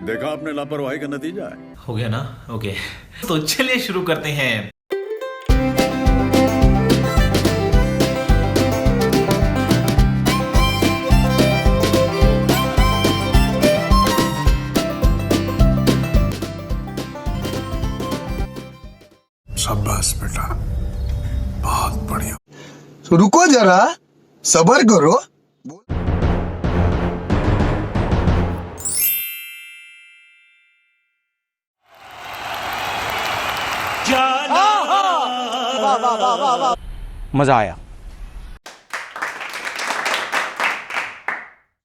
देखा आपने लापरवाही का नतीजा है। हो गया ना? ओके, तो चलिए शुरू करते हैं। शाबाश बेटा, बहुत बढ़िया। तो रुको जरा, सबर करो। मजा आया।